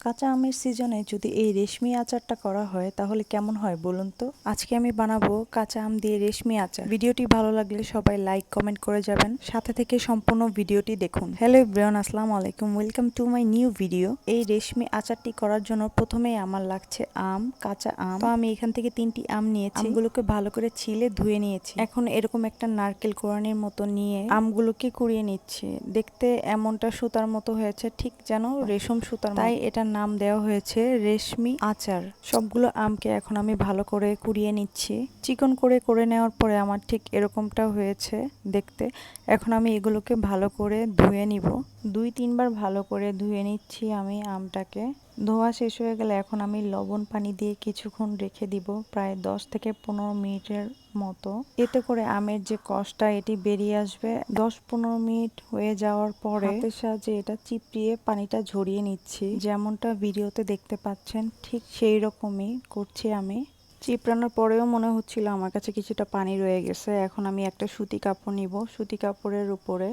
কাঁচা আমের সিজনে যদি এই রেশমি আচারটা করা হয় তাহলে কেমন হয় বলুন তো। আজকে আমি বানাবো কাঁচা আম দিয়ে রেশমি আচার। ভিডিওটি ভালো লাগলে সবাই লাইক কমেন্ট করে যাবেন, সাথে থেকে সম্পূর্ণ ভিডিওটি দেখুন। হ্যালো এভরিওয়ান, আসসালামু আলাইকুম, welcome to my new video. এই রেশমি আচারটি করার জন্য প্রথমেই আমার লাগছে আম, কাঁচা আম। তো আমি এখান থেকে 3টি আম নিয়েছি, আমগুলোকে ভালো করে ছিলে ধুয়ে নিয়েছি। এখন এরকম একটা নারকেল কোরানির মতো নিয়ে আমগুলোকে কুড়িয়ে নিচ্ছি। দেখতে এমনটা সুতার মতো হয়েছে, ঠিক যেন রেশম সুতার, তাই এটার নাম দেওয়া হয়েছে রেশমি আচার। সবগুলো আমকে এখন আমি ভালো করে কুড়িয়ে নিচ্ছি। চিকন করে করে নেওয়ার পরে আমার ঠিক এরকমটা হয়েছে দেখতে। এখন আমি এগুলোকে ভালো করে ধুয়ে নিব। 2-3 বার ভালো করে ধুয়ে নিচ্ছি আমি আমটাকে। ধোয়া শেষ হয়ে গেলে এখন আমি লবণ পানি দিয়ে কিছুক্ষণ রেখে দিব, প্রায় 10 থেকে 15 মিনিটের মতো। এতে করে আমের যে কষটা এটি বেরিয়ে আসবে। 10-15 মিনিট হয়ে যাওয়ার পরে হাতের সাহায্যে এটা চিপড়িয়ে পানিটা ঝরিয়ে নিচ্ছি। যেমনটা ভিডিওতে দেখতে পাচ্ছেন ঠিক সেই রকমই করছি আমি। চিপড়ানোর পরেও মনে হচ্ছিল আমার কাছে কিছুটা পানি রয়ে গেছে। এখন আমি একটা সুতি কাপড় নিব, সুতি কাপড়ের উপরে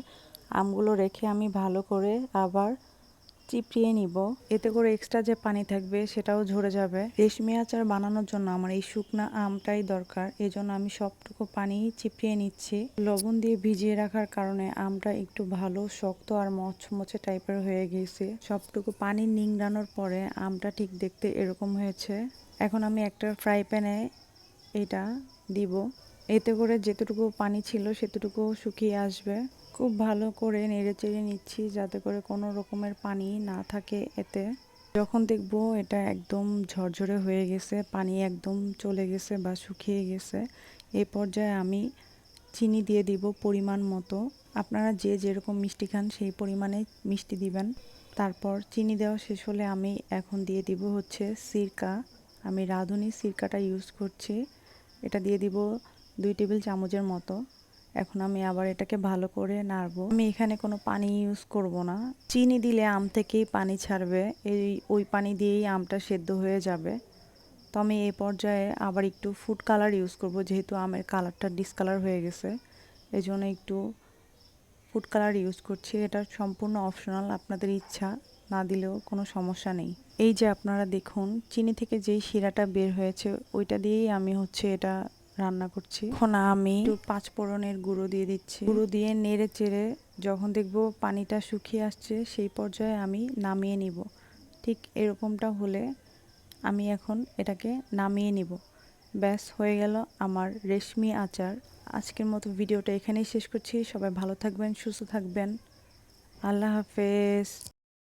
আমগুলো রেখে আমি ভালো করে আবার চিপড়িয়ে নিব। এতে করে এক্সট্রা যে পানি থাকবে সেটাও ঝরে যাবে। রেশমি আচার বানানোর জন্য আমার এই শুকনা আমটাই দরকার, এজন্য আমি সবটুকু পানি চিপড়িয়ে নিচ্ছি। লবণ দিয়ে ভিজিয়ে রাখার কারণে আমটা একটু ভালো শক্ত আর মচমচে টাইপের হয়ে গেছে। সবটুকু পানি নিংড়ানোর পরে আমটা ঠিক দেখতে এরকম হয়েছে। এখন আমি একটা ফ্রাই প্যানে এটা দিব, এতে করে যেতটুকু পানি ছিল সেতটুকু শুকিয়ে আসবে। খুব ভালো করে নেড়েচেড়ে নিচ্ছি যাতে করে কোনো রকমের পানি না থাকে এতে। যখন দেখব এটা একদম ঝরঝরে হয়ে গেছে, পানি একদম চলে গেছে বা শুকিয়ে গেছে, এই পর্যায়ে আমি চিনি দিয়ে দিব পরিমাণ মতো। আপনারা যে যেরকম মিষ্টি খান সেই পরিমাণে মিষ্টি দিবেন। তারপর চিনি দেওয়া শেষ হলে আমি এখন দিয়ে দিব হচ্ছে সিরকা। আমি রাঁধুনি সিরকাটা ইউজ করছি। এটা দিয়ে দিব 2 টেবিল চামচের মতো। এখন আমি আবার এটাকে ভালো করে নাড়বো। আমি এখানে কোনো পানি ইউজ করব না। চিনি দিলে আম থেকেই পানি ছাড়বে, ওই পানি দিয়েই আমটা সেদ্ধ হয়ে যাবে। তো আমি এই পর্যায়ে আবার একটু ফুড কালার ইউজ করব, যেহেতু আমের কালারটা ডিসকালার হয়ে গেছে, এই জন্য একটু ফুড কালার ইউজ করছি। এটা সম্পূর্ণ অপশনাল, আপনাদের ইচ্ছা, না দিলেও কোনো সমস্যা নেই। এই যে আপনারা দেখুন চিনি থেকে যেই শিরাটা বের হয়েছে ওইটা দিয়েই আমি হচ্ছে এটা রান্না করছি। এখন আমি একটু 5 ফোড়নের গুঁড়ো দিয়ে দিচ্ছি। গুঁড়ো দিয়ে নেড়ে চেড়ে যখন দেখব পানিটা শুকিয়ে আসছে সেই পর্যায়ে আমি নামিয়ে নিব। ঠিক এরকমটা হলে আমি এখন এটাকে নামিয়ে নিব। ব্যাস হয়ে গেল আমার রেশমি আচার। আজকের মতো ভিডিওটা এখানেই শেষ করছি। সবাই ভালো থাকবেন, সুস্থ থাকবেন। আল্লাহ হাফেজ।